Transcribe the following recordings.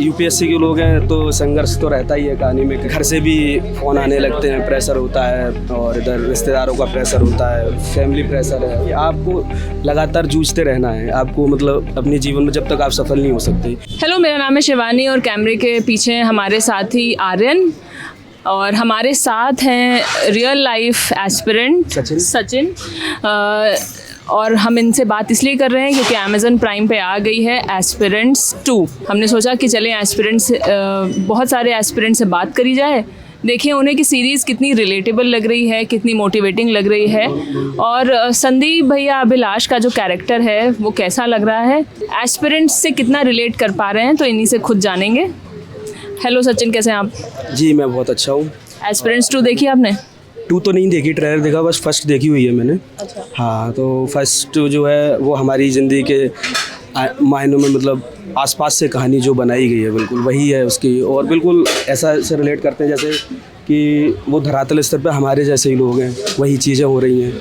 UPSC के लोग हैं तो संघर्ष तो रहता ही है कहानी में। घर से भी फ़ोन आने लगते हैं, प्रेशर होता है, और इधर रिश्तेदारों का प्रेशर होता है, फैमिली प्रेशर है। आपको लगातार जूझते रहना है, आपको मतलब अपने जीवन में जब तक आप सफल नहीं हो सकते। हेलो, मेरा नाम है शिवानी और कैमरे के पीछे हमारे साथी आर्यन और हमारे साथ हैं रियल लाइफ एस्पिरेंट सचिन। और हम इनसे बात इसलिए कर रहे हैं क्योंकि अमेज़न प्राइम पे आ गई है एस्पिरेंट्स 2। हमने सोचा कि चलें एस्पिरेंट्स, बहुत सारे एस्पिरेंट से बात करी जाए, देखें उन्हें कि सीरीज़ कितनी रिलेटेबल लग रही है, कितनी मोटिवेटिंग लग रही है, और संदीप भैया अभिलाष का जो कैरेक्टर है वो कैसा लग रहा है, एस्पिरेंट्स से कितना रिलेट कर पा रहे हैं, तो इन्हीं से खुद जानेंगे। हेलो सचिन, कैसे हैं आप? जी मैं बहुत अच्छा हूँ। एस्पिरेंट्स 2 देखी आपने? 2 तो नहीं देखी, ट्रेलर देखा, बस फर्स्ट देखी हुई है मैंने। अच्छा। हाँ, तो फर्स्ट जो है वो हमारी ज़िंदगी के मायनों में मतलब आसपास से कहानी जो बनाई गई है बिल्कुल वही है उसकी, और बिल्कुल ऐसा से रिलेट करते हैं जैसे कि वो धरातल स्तर पे हमारे जैसे ही लोग हैं, वही चीज़ें हो रही हैं,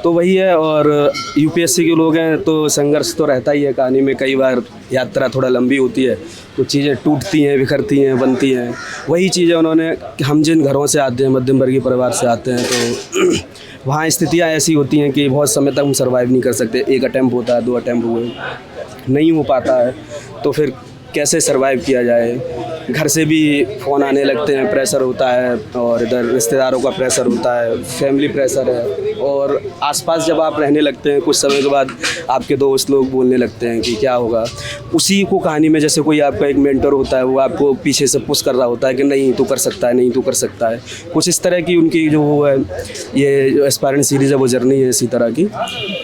तो वही है। और यूपीएससी के लोग हैं तो संघर्ष तो रहता ही है कहानी में। कई बार यात्रा थोड़ा लंबी होती है, कुछ चीज़ें टूटती हैं, बिखरती हैं, बनती हैं। वही चीज़ें उन्होंने, हम जिन घरों से आते हैं, मध्यम वर्गीय परिवार से आते हैं, तो वहाँ स्थितियाँ ऐसी होती हैं कि बहुत समय तक हम सर्वाइव नहीं कर सकते। 1 अटैम्प्ट होता है, 2 अटैम्प्ट हुए, नहीं हो पाता है, तो फिर कैसे सर्वाइव किया जाए। घर से भी फ़ोन आने लगते हैं, प्रेशर होता है, और इधर रिश्तेदारों का प्रेशर होता है, फैमिली प्रेशर है, और आसपास जब आप रहने लगते हैं कुछ समय के बाद आपके दोस्त लोग बोलने लगते हैं कि क्या होगा। उसी को कहानी में जैसे कोई आपका एक मेंटर होता है, वो आपको पीछे से पुश कर रहा होता है कि नहीं तू कर सकता है, नहीं तू कर सकता है। कुछ इस तरह की उनकी जो वो है, ये जो एस्पायरेंट सीरीज़ है वो जर्नी है इसी तरह की।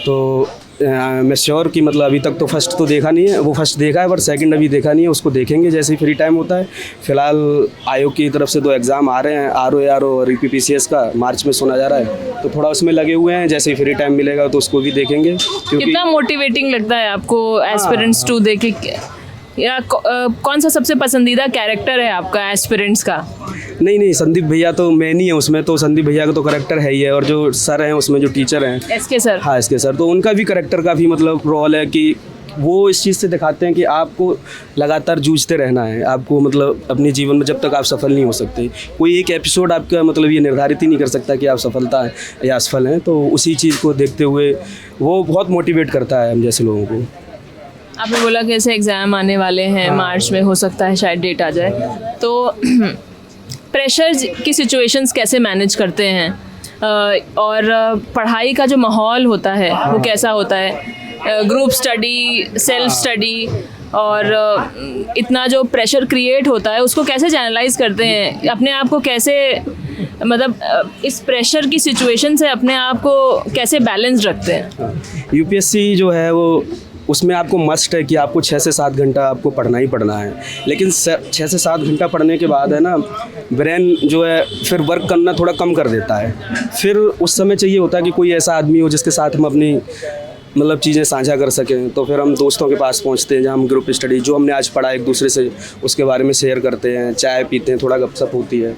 तो मैं श्योर कि मतलब अभी तक तो फर्स्ट तो देखा नहीं है, वो फर्स्ट देखा है पर सेकंड अभी देखा नहीं है, उसको देखेंगे जैसे ही फ्री टाइम होता है। फिलहाल आयोग की तरफ से 2 एग्ज़ाम आ रहे हैं, RO और EPPCS का मार्च में सुना जा रहा है, तो थोड़ा उसमें लगे हुए हैं। जैसे ही फ्री टाइम मिलेगा तो उसको भी देखेंगे। कितना मोटिवेटिंग लगता है आपको एस्पिरेंट्स 2 देख के? या कौन सा सबसे पसंदीदा कैरेक्टर है आपका एस्पिरेंट्स का? नहीं, संदीप भैया तो मैं नहीं है उसमें, तो संदीप भैया का तो करेक्टर है ही है, और जो सर हैं उसमें जो टीचर हैं SK सर, हाँ SK सर, तो उनका भी करेक्टर का भी मतलब रोल है कि वो इस चीज़ से दिखाते हैं कि आपको लगातार जूझते रहना है। आपको मतलब अपने जीवन में जब तक आप सफल नहीं हो सकते, कोई एक एपिसोड आपका मतलब ये निर्धारित ही नहीं कर सकता कि आप सफलता है या असफल हैं। तो उसी चीज़ को देखते हुए वो बहुत मोटिवेट करता है हम जैसे लोगों को। आपने बोला कि ऐसे एग्ज़ाम आने वाले हैं, मार्च में हो सकता है शायद डेट आ जाए, तो प्रेशर की सिचुएशंस कैसे मैनेज करते हैं, और पढ़ाई का जो माहौल होता है वो कैसा होता है, ग्रुप स्टडी, सेल्फ स्टडी, और इतना जो प्रेशर क्रिएट होता है उसको कैसे चैनलाइज करते हैं, अपने आप को कैसे मतलब इस प्रेशर की सिचुएशन से अपने आप को कैसे बैलेंस रखते हैं? यूपीएससी जो है वो उसमें आपको मस्ट है कि आपको 6 से 7 घंटा आपको पढ़ना ही पढ़ना है, लेकिन 6 से 7 घंटा पढ़ने के बाद है ना, ब्रेन जो है फिर वर्क करना थोड़ा कम कर देता है। फिर उस समय चाहिए होता है कि कोई ऐसा आदमी हो जिसके साथ हम अपनी मतलब चीज़ें साझा कर सकें। तो फिर हम दोस्तों के पास पहुंचते हैं जहाँ हम ग्रुप स्टडी जो हमने आज पढ़ा एक दूसरे से उसके बारे में शेयर करते हैं, चाय पीते हैं, थोड़ा गपशप होती है।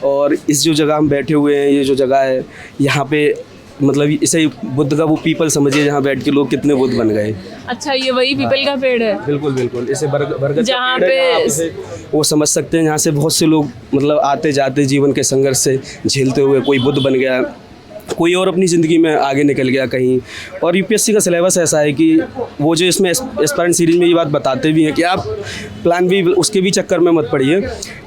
और इस जो जगह हम बैठे हुए हैं, ये जो जगह है, यहाँ पे मतलब इसे बुद्ध का वो पीपल समझिए जहाँ बैठ के लोग कितने बुद्ध बन गए। अच्छा, ये वही पीपल का पेड़ है? बिल्कुल, इसे बरगद जहाँ का पेड़ है, पे इसे वो समझ सकते हैं, जहाँ से बहुत से लोग मतलब आते जाते जीवन के संघर्ष से झेलते हुए कोई बुद्ध बन गया, कोई और अपनी ज़िंदगी में आगे निकल गया कहीं। और यूपीएससी का सिलेबस ऐसा है कि वो जो इसमें एस्पायरेंट सीरीज़ में ये बात बताते भी हैं कि आप प्लान भी उसके भी चक्कर में मत पड़िए।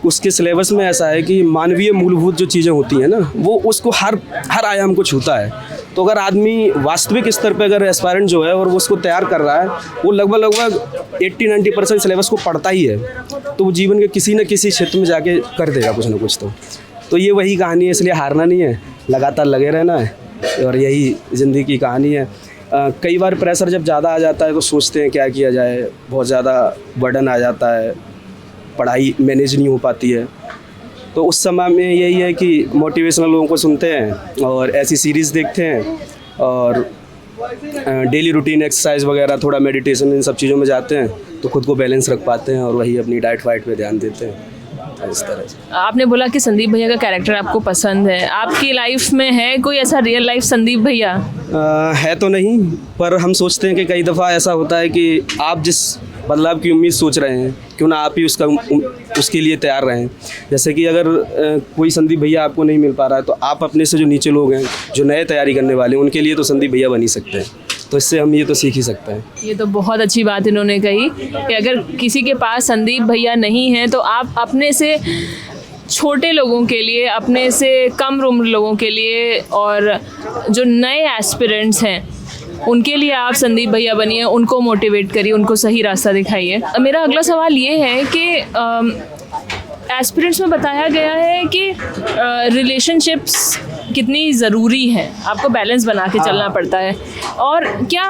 उसके सिलेबस में ऐसा है कि मानवीय मूलभूत जो चीज़ें होती हैं ना, वो उसको हर आयाम को छूता है। तो अगर आदमी वास्तविक स्तर पर अगर एस्पायरेंट जो है और वो उसको तैयार कर रहा है, वो लगभग 80-90% सिलेबस को पढ़ता ही है, तो वो जीवन के किसी न किसी क्षेत्र में जाके कर देगा कुछ ना कुछ। तो ये वही कहानी है, इसलिए हारना नहीं है, लगातार लगे रहना है, और यही ज़िंदगी की कहानी है। कई बार प्रेशर जब ज़्यादा आ जाता है तो सोचते हैं क्या किया जाए, बहुत ज़्यादा बर्डन आ जाता है, पढ़ाई मैनेज नहीं हो पाती है। तो उस समय में यही है कि मोटिवेशनल लोगों को सुनते हैं और ऐसी सीरीज़ देखते हैं, और डेली रूटीन एक्सरसाइज वगैरह, थोड़ा मेडिटेशन, इन सब चीज़ों में जाते हैं तो खुद को बैलेंस रख पाते हैं, और वही अपनी डाइट वाइट पे ध्यान देते हैं। इस तरह से। आपने बोला कि संदीप भैया का कैरेक्टर आपको पसंद है, आपकी लाइफ में है कोई ऐसा रियल लाइफ संदीप भैया? है तो नहीं, पर हम सोचते हैं कि कई दफ़ा ऐसा होता है कि आप जिस बदलाव की उम्मीद सोच रहे हैं, क्यों ना आप ही उसके लिए तैयार रहें। जैसे कि अगर कोई संदीप भैया आपको नहीं मिल पा रहा है तो आप अपने से जो नीचे लोग हैं, जो नए तैयारी करने वाले हैं, उनके लिए तो संदीप भैया बन ही सकते हैं। तो इससे हम ये तो सीख ही सकते हैं। ये तो बहुत अच्छी बात इन्होंने कही कि अगर किसी के पास संदीप भैया नहीं हैं तो आप अपने से छोटे लोगों के लिए, अपने से कम उम्र लोगों के लिए और जो नए एस्पिरेंट्स हैं उनके लिए आप संदीप भैया बनिए, उनको मोटिवेट करिए, उनको सही रास्ता दिखाइए। मेरा अगला सवाल ये है कि एस्पिरेंट्स में बताया गया है कि रिलेशनशिप्स कितनी ज़रूरी हैं, आपको बैलेंस बना के चलना पड़ता है। और क्या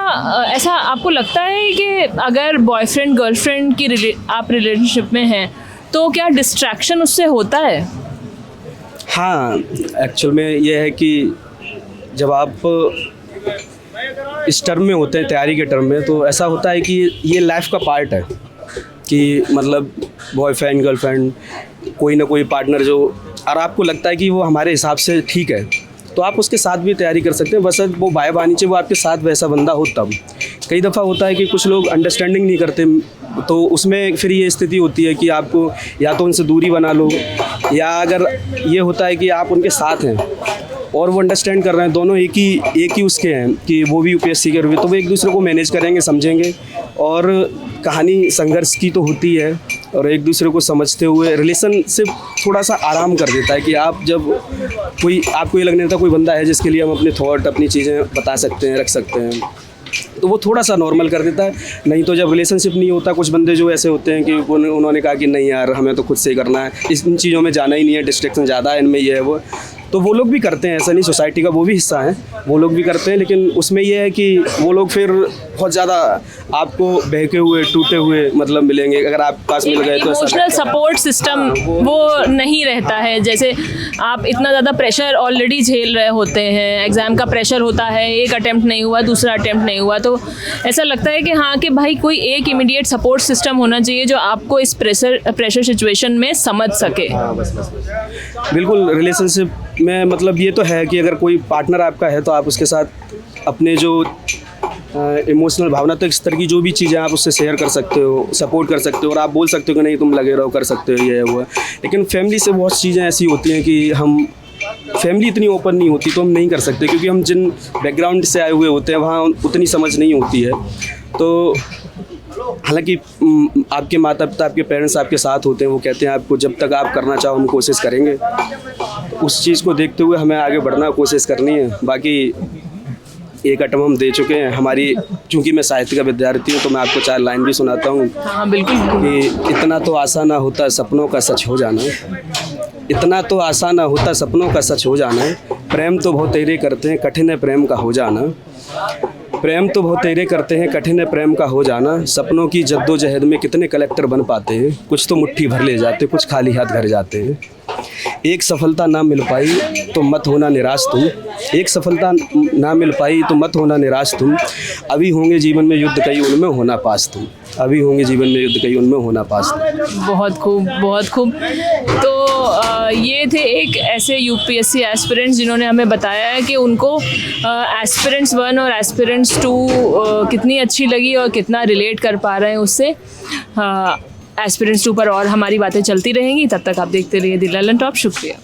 ऐसा आपको लगता है कि अगर बॉयफ्रेंड गर्लफ्रेंड की आप रिलेशनशिप में हैं तो क्या डिस्ट्रैक्शन उससे होता है? हाँ, एक्चुअल में ये है कि जब आप इस टर्म में होते हैं, तैयारी के टर्म में, तो ऐसा होता है कि ये लाइफ का पार्ट है कि मतलब बॉयफ्रेंड गर्लफ्रेंड कोई ना कोई पार्टनर जो, और आपको लगता है कि वो हमारे हिसाब से ठीक है तो आप उसके साथ भी तैयारी कर सकते हैं, बस वो बाय बानी चाहिए वो आपके साथ वैसा बंदा हो तब। कई दफ़ा होता है कि कुछ लोग अंडरस्टैंडिंग नहीं करते, तो उसमें फिर ये स्थिति होती है कि आपको या तो उनसे दूरी बना लो, या अगर ये होता है कि आप उनके साथ हैं और वो अंडरस्टैंड कर रहे हैं, दोनों एक ही उसके हैं कि वो भी यूपीएससी कर रहे, तो वो एक दूसरे को मैनेज करेंगे, समझेंगे। और कहानी संघर्ष की तो होती है, और एक दूसरे को समझते हुए रिलेशनशिप थोड़ा सा आराम कर देता है कि आप जब कोई आपको ये लगने देता कोई बंदा है जिसके लिए हम अपने थॉट, अपनी चीज़ें बता सकते हैं, रख सकते हैं, तो वो थोड़ा सा नॉर्मल कर देता है। नहीं तो जब रिलेशनशिप नहीं होता, कुछ बंदे जो ऐसे होते हैं कि उन्होंने कहा कि नहीं यार हमें तो खुद से ही करना है, इन चीज़ों में जाना ही नहीं है, डिस्ट्रैक्शन ज़्यादा है इनमें, ये है वो, तो वो लोग भी करते हैं। ऐसा नहीं, सोसाइटी का वो भी हिस्सा है, वो लोग भी करते हैं, लेकिन उसमें ये है कि वो लोग फिर बहुत ज़्यादा आपको बहके हुए, टूटे हुए मतलब मिलेंगे अगर आप पास मिल गए तो। इमोशनल सपोर्ट सिस्टम वो नहीं रहता है। जैसे आप इतना ज़्यादा प्रेशर ऑलरेडी झेल रहे होते हैं, एग्ज़ाम का प्रेशर होता है, एक अटेम्प्ट नहीं हुआ, दूसरा अटेम्प्ट नहीं हुआ, तो ऐसा लगता है कि हाँ कि भाई कोई एक इमीडिएट सपोर्ट सिस्टम होना चाहिए जो आपको इस प्रेशर सिचुएशन में समझ सके। बस बिल्कुल। रिलेशनशिप में मतलब ये तो है कि अगर कोई पार्टनर आपका है तो आप उसके साथ अपने जो इमोशनल भावनात्मक स्तर की जो भी चीज़ें आप उससे शेयर कर सकते हो, सपोर्ट कर सकते हो, और आप बोल सकते हो कि नहीं तुम लगे रहो, कर सकते हो, ये है वो है। लेकिन फैमिली से बहुत चीज़ें ऐसी होती हैं कि हम फैमिली इतनी ओपन नहीं होती तो हम नहीं कर सकते, क्योंकि हम जिन बैकग्राउंड से आए हुए होते हैं वहाँ उतनी समझ नहीं होती है। तो हालांकि आपके माता पिता, आपके पेरेंट्स आपके साथ होते हैं, वो कहते हैं आपको जब तक आप करना चाहो हम कोशिश करेंगे, तो उस चीज़ को देखते हुए हमें आगे बढ़ना, कोशिश करनी है। बाकी एक अटम हम दे चुके हैं हमारी, चूँकि मैं साहित्य का विद्यार्थी हूँ तो मैं आपको 4 लाइन भी सुनाता हूँ। हाँ बिल्कुल। कि इतना तो आसान ना होता सपनों का सच हो जाना, इतना तो आसान ना होता सपनों का सच हो जाना, प्रेम तो बहुत तेरे करते हैं कठिन है प्रेम का हो जाना, प्रेम तो बहुत तेरे करते हैं कठिन है प्रेम का हो जाना, सपनों की जद्दोजहद में कितने कलेक्टर बन पाते हैं, कुछ तो मुट्ठी भर ले जाते, कुछ खाली हाथ घर जाते हैं। एक सफलता ना मिल पाई तो मत होना निराश तुम, एक सफलता ना मिल पाई तो मत होना निराश तुम, अभी होंगे जीवन में युद्ध कई उनमें होना पास तुम, अभी होंगे जीवन में युद्ध कई उनमें होना पास तुम। बहुत खूब, बहुत खूब। तो ये थे एक ऐसे यूपीएससी एस्पिरेंट्स जिन्होंने हमें बताया है कि उनको एस्पिरेंट्स 1 और एस्पिरेंट्स 2 कितनी अच्छी लगी और कितना रिलेट कर पा रहे हैं उससे। एस्पिरेंट्स 2 पर और हमारी बातें चलती रहेंगी, तब तक आप देखते रहिए द ललन टॉप। शुक्रिया।